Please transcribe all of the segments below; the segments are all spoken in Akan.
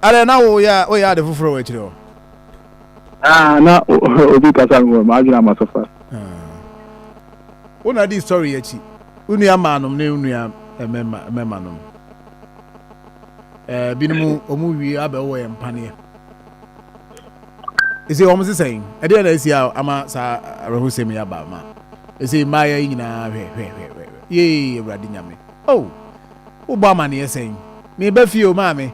Ale na wo ya de fufuro we chiro. Na obi kasa mo ma adwuna masofa. Una di story echi. Unu ya manum ne unu ya mema nom. Binimu omu wi abe wo ye mpane. Isi omu se saying. E dey na isi ama sa rahusem ya ba ma. Isi maya nyina hwe. Ye Ewurade nyame. Oh. Obama na saying. Me be fie o ma me.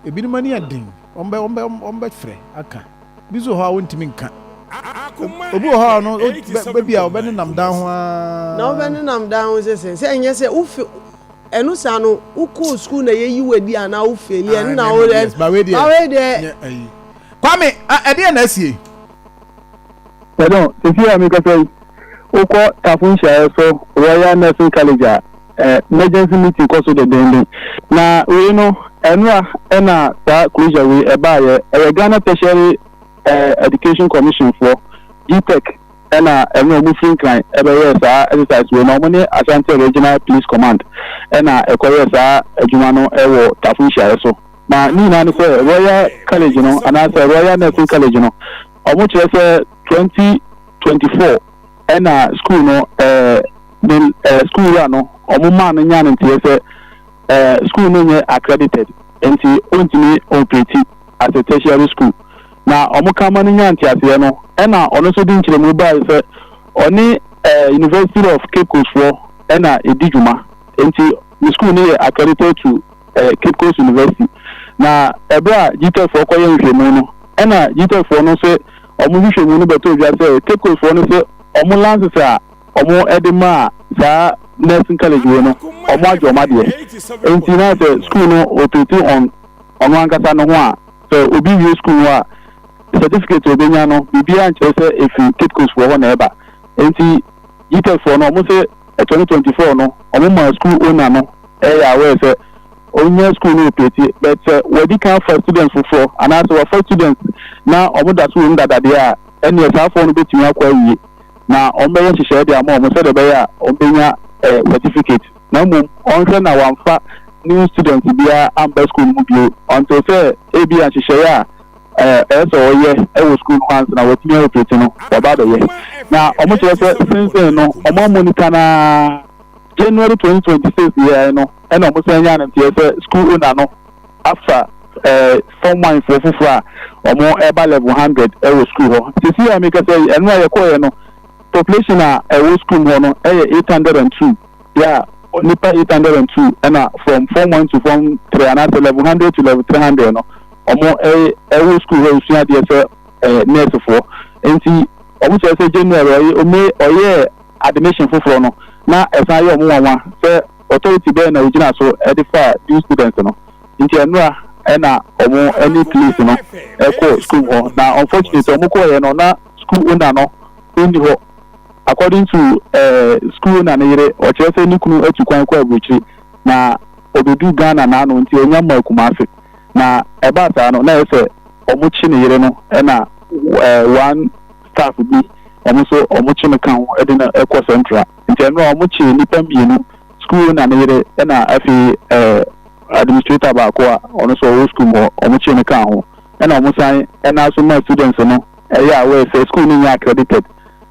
Binimu ni adin. Ombe frɛ aka bizo ho a wontimi nka obi ho no baby a obene nam dan ho na obene nam dan ho se enye se ufi enu sa no uko school na yeyi wadi ana ufeli en na o ba we de kwame e de na asie pardon if you make say uko Tafo Nhyiaeso Royal Nursing College emergency meeting koso de dende na we no enwa na ta closure we eba ye Ghana Tertiary Education Commission for GTEC na enwa mu free client ebe ye sa exercise we no money Asante Regional Police Command na ekoye sa adwuma no ewo Tafo Nhyiaeso na ni na no say Royal College no ana say Royal Nursing College no omo kire say 2024 na school no then school no omo man nya no tie say school no accredited and ontimi operate as a tertiary school na omo kama no nya ntiase no na ono so din kire mu ba say oni University of Cape Coast for na edijuma enti the school no accredited to Cape Coast University na ebra GTEC for koye nhwemu no na GTEC for no say omo nhwemu no beto bia say Cape Coast for no say omo lances a omo edema sa nursing college we no omo ajoma de enti na say school no operate on ankasa no ho a so obi wie school wa certificate obenya no bibia nche say efi Cape Coast for ho na eba enti GTEC for no omo say 2024 no omo ma school owner no ya we say onye school no operate but we can for students for and as for students na omo da so ndada de a ene sa for no betimi akwa wie na ombe nhihye de ama omo se de be ya obenya certificate na mum onse na wamfa new students bia amba school mu bio until say ebi nhihye ya eso oye ewo school once na wetimi operate no baba do ye na omo kire say since no omo monitor na January 2026 year no and omo say nya na tie say school owner no after form 1 for fufura omo eba level 100 ewo school ho sisi ya make say enu aye ko ye no population a ewo school ho no 802 yeah nipa 802 and from form 1 to form 3 and at level 100 to level 300 no omo ewo school ho usia de say nurse for enti omo say January oye admission fufuro no na esan ye omo wanwa say authority be na original so edify new students no nti enura na omo any place no eko school ho na unfortunately omo ko ye no na school owner no ndi ho according to school owner na yire o chere say nikunu etukwan kwa abuchi na obedu Ghana na no nti onya ma Kumasi na eba sa no na ese omo chi ne yire no na one staff bi omo so omo chi ne kan ho e na eko central nti enura omo chi nipa mienu school na yire na afi administrator ba ko ono so school mo omuchi ne kan ho na omusan na so ma students no ya we say school ni accredited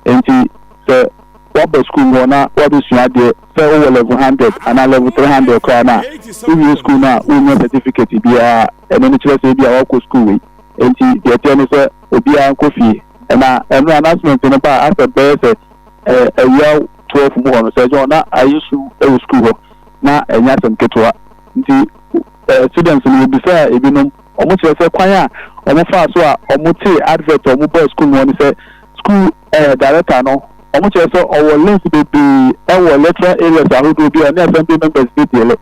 enti say what the school mo na what is your dey say o level 100 and level 300 ko na we school na we no certificate bia eno ni kire say bia wa ko school we enti dey tell me say obi an ko fie na eno announcement no ba as a base year 12 mo no say na ayisu e school ho na enya sem ketwa nti students ni bi say ebinom omo kire say kwan a omo fa so a omo ti advert omo boy school mo ni say school director no omo kire say owo links be ewo lecturer areas ahodo bi na assembly members be tele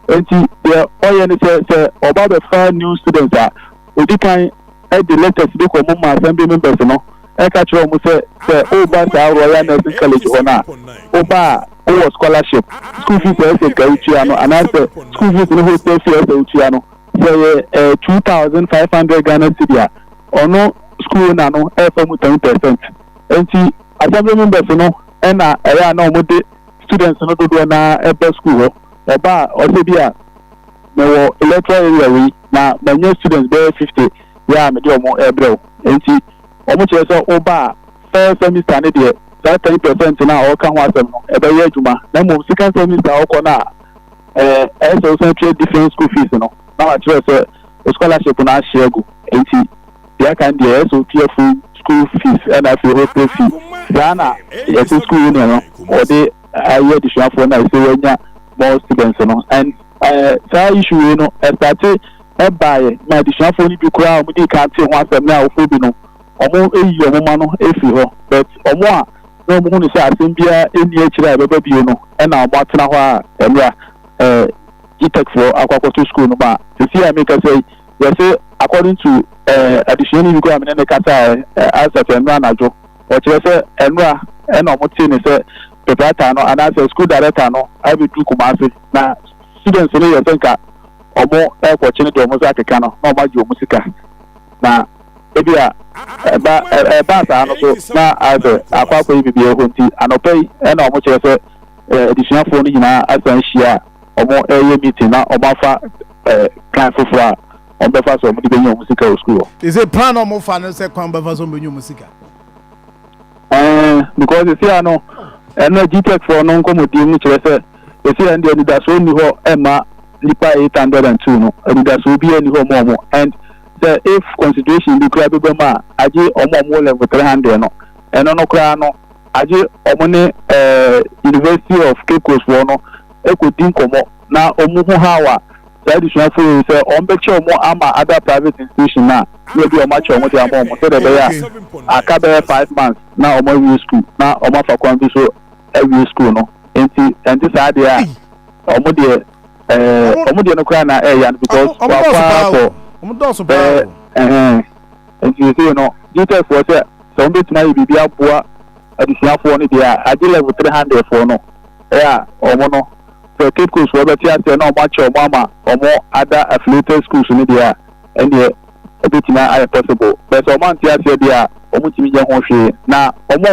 nti the oye ni say about the five new students a odi kan the latest be ko mo ma assembly members no eka kire omo say o ba sa Royal Nursing College ona o ba o scholarship school fees e ka uchiano and answer school fees no hostel fees e uchiano say 2500 Ghana cedi ono school na no e fa mu 10% enti assembly members no na eya na omo de students no do na ebe school ho Oba Osebia no electoral area we na many students there 50 yeah me do mo ebro enti omo chere so oba first semester ne de that 30% na o kan ho asem no ebe ye adwuma na mo second semester o ko na so trade different school fees no na wa chere so scholarship na share go enti ya kan de so full school fees and I feel hostel fee Ghana yes school union no or they aye the share for na say wenya more students no and that issue you know started by my the share for ni bi kura o dey kan te ho asem na o fo bi no omo eyi omo ma no efi ho but omo a no mo ni say asem bia eni akira beba bi no e na omo atena ho a emra GTEC for akwakoto school no ba see I make say yes according to additional you go am na kasa as at emra na jo o kire say emra e na omo te ni say preparator no and as school director no I be do Kumasi na students no you think omo e ko chine do omo za keka no na omo ji omo sika na ebia ba sa no so na as akwakọ ibibi e honti anopei e na omo kire say additional phone ni na asan hia omo eye meeting na omo afa plan foforo on be fa so omo di benyo omo sika o school is it plan omo fa no say kwan be fa so benyo omo sika because you see no no GTEC for no komodi mu kire say you see and the that so ni ho ema lipa 802 no and that so bi ni ho mo and the if consideration be kra be ma aje omo level 300 no eno no kra no aje omo ne University of Cape Coast for no ekodi nkomo na omo ho hawa that is not for say on be che omo ama other private institution na we be omo che omo dey omo so the be ya akabe 5 months na omo school na omo fa kwan bi so every school no enti sa dey a omo dey no kra na yan because omo do so ba enti you know GTEC for say so omo tuma yi bibia boa additional for ni dey a level 300 for no omo no so Cape Coast for betia say na omo che omo ama omo other affiliated schools ni dey a and the ebitima are possible but omo antia say dey a omo timi je ho hwe na omo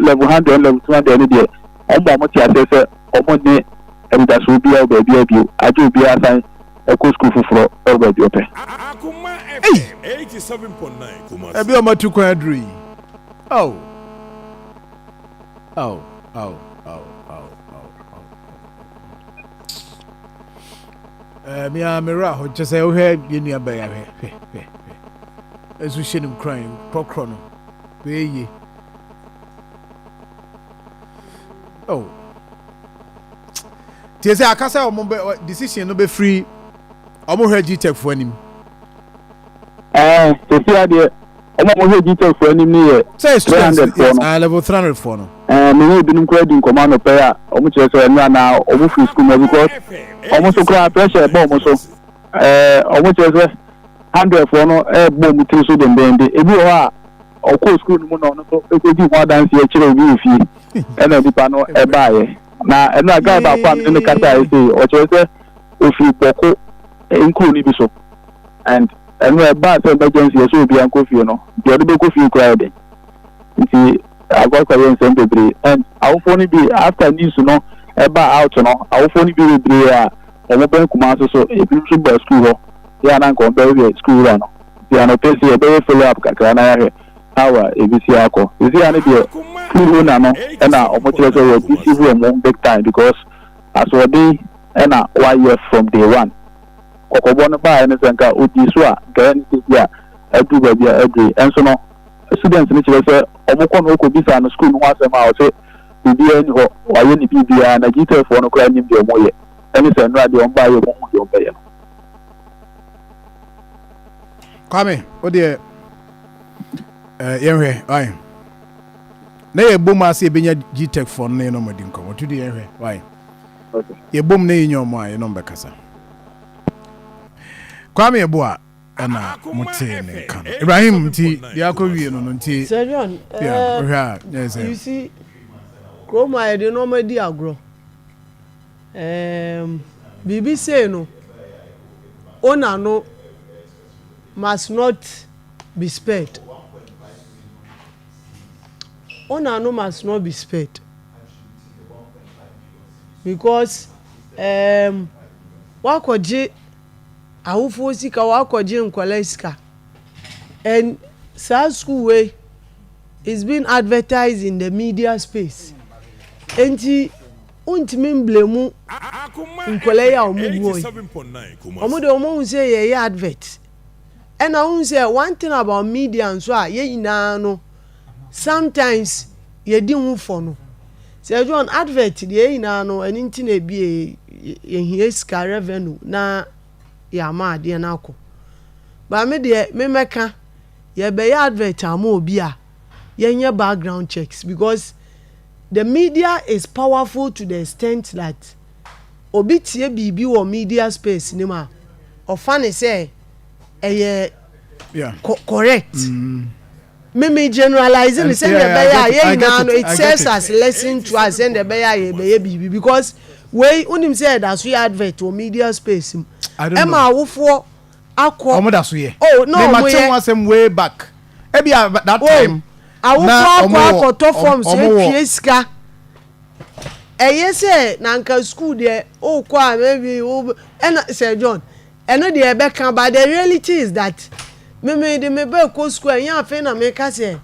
level 100 level 200 ni dey omo tia say omo ni ebida so bia bia ajo bia san eko school fufuro oba bi ope Akoma FM 87.9 Kumasi ebi omo tu kwan adri oh mi amira ho chese o he yenu aba ya he esu shenim kran krokro no beye oh tiese akasa omo decision no be free omo he GTEC for anim see ade omo he GTEC for anim ni ye say 300 level 300 for no me no binum kra din command pay a omo chere so na omo free school no because omo so kra pressure ba omo so omo chere so 100 for no bo mu tri so dem ebi ho a okọ school no no no ekodi ho dance ye chere obi ofi na di pa no baaye na eno aga ba kwa me no kata e say o chere so ofi boko nku ni bi so and eno ba so emergency so obi an kofi no de odo be kofi kra de nti agwa kwa yen sem bebre and awofo ni bi after news no eba out no awofo ni bi bebre a omo ben kuma so ebi so ba school ho ya na nko be school ra no ya no pese e be follow up kakra na ya awa ebisi akọ ezi ani de school na no na omo chere so we bisi hu omo big time because as we dey na 1 year from day one kokobo no ba ene senka odi so a gan ti ya adu ba bia adu enso no students ni chere say omo ko no ko bisa no school no asem a o say bibi ani ho wa ye ni bibia na GTEC for no kra nim de omo ye eni se no ade on ba ye mo hu de on ba ye no kwame o de yenhwe ai na ye bom ase benya GTEC for no no madi nkom to de yenhwe why okay ye bom na yenyo mo ai no mbekasa kwame ebo a ana mutie ne kan Ibrahim nti dia ko wie no nti Serion yes you see Chroma e de no madi agro bibi say no ona no must not be spared. Ona no must not be spared because wakɔgye awofo sika wakɔgye nkwala sika and saa school way is being advertised in the media space enti untimi blame nkwala ya omugo omo de omo say ye advert and I won't say one thing about media and so ye no sometimes ye di hu for no say John advert ye no and nti na bi ye hie ska revenue na ya ma de na akọ ba me de me meka ye be advert am obi a ye nye background checks because the media is powerful to the extent that obi tie bibi wo media space ni ma ofane say correct. Me generalizing say the beya it serves as lesson to us and the beya because we unim say that we advert or media space. Emma wofo akọ. Oh no, me was some way back. Maybe at that time. Awofo akọ forms e sika. Say na nka school there oh kwa maybe and say John and the Rebecca, but the reality is that me be ko school yan afi na me ka say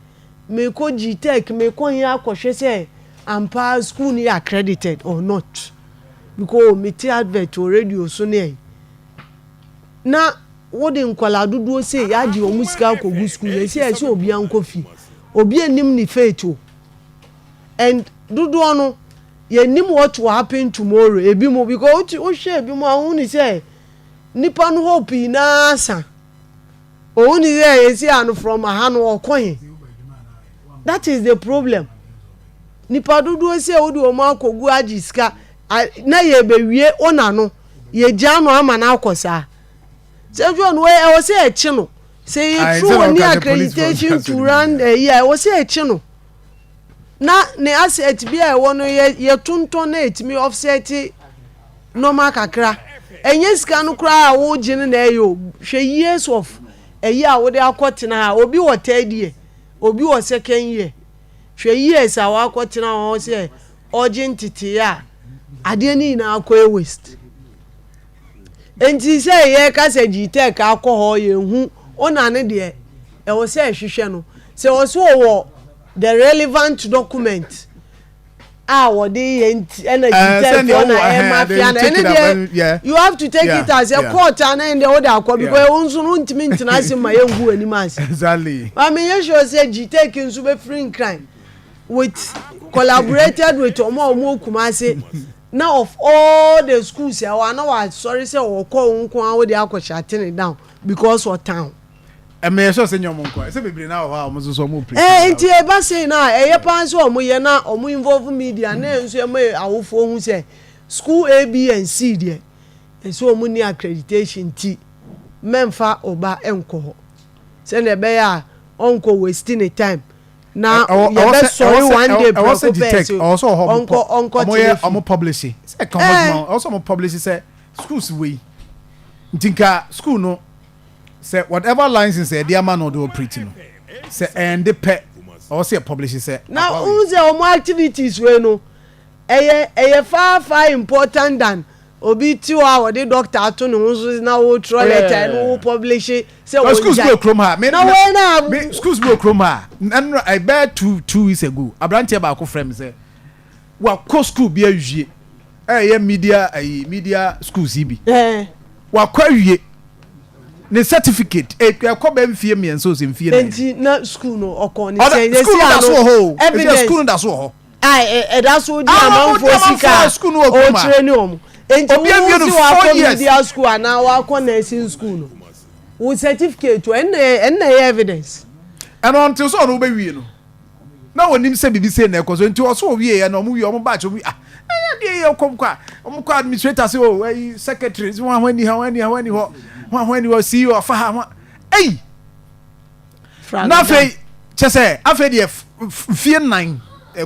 me ko GTEC me ko yan akọhwe say ampa school ni accredited or not because me ti advert or radio so ne na wo de nkwala dodo say ya ji o musika ko school e say obi an kofi obi enim ni faith o and dodo no ye nim what will happen tomorrow ebi mo because o share ebi mo ahun ni say nipa no hope na asa o ni there esi anu from ahanu okoyin that is the problem nipa dudu esi o di o ma akogu ajiska na ye be wie ona no ye gya no ama na akosa say John we e o say echi no say you true ni accreditation to run yeah o say echi no na ne asset bia e wo no ye tonton na etimi offset normal kakra enye sika no kra a wo gine na eyo hwe years of a year wo de akotena obi wo third year obi wo second year hwe years a wo akotena ho se oje ntiti ya ade ni na akọ waste enti se ye ka se GTEC akọ ho ye hu ona ne de e wo se hwehwe no se wo so wo the relevant document what the energy you have to take it as a court and then the other court because once untimi ntinase ma yengu animas exactly I mean you should say GTEC in super free crime with collaborated with omo Kumase now of all the schools here I know sorry say o ko nko an we dey akoshatene down because of town me so say nyom nko say bebre na ho mo so mo pre enti e ba say na e pan so mo ye na omo involve media na enso e mo awofo hu say school A B and C there e so omo ni accreditation ti memfa oba enko ho say na be ya onko wasting time na you be sorry one day also detect also onko omo publish say also mo publish say schools we ntinka school no say whatever license say dear man or do operate no say and the pet or say publish say now unze omo activities we no far important than obi tiwa or the doctor to no so na wo throw letter no publish say schools go chrome ha me schools go chrome ha and I bet 2 weeks ago abrantia ba ko frame say wa ko school bi awie media schools bi wa kwa awie ne certificate ko be mfie me enso se mfie na enti na school no okon ni say evidence school da so ho da so di amount for sika o training om enti obi awie 4 years media school ana wa ko nursing school no with certificate and evidence and until so no be wie no na wonim se bibi se na ekoso enti o so wie ya na omu wie omu batch omu dey ye kom kwa omu kwa administrator say oh secretary when he was CEO of hey na fe chese afa dey fie 9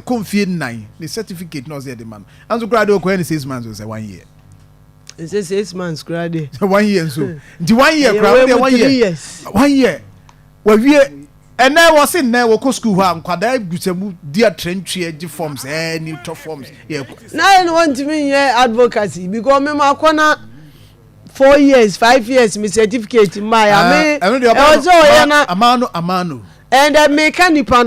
kom fie 9 the certificate no say the man and so grade ko any 6 months say 1 year it say 6 months grade 1 year so the 1 year grade 1 year 1 year wa wie And there was in there wo school ha nkwada gusemu dia trentwe gi forms new to forms yeah na I want to mean advocacy because me ma kona 4 years 5 years me certificate in my I mean amano and me can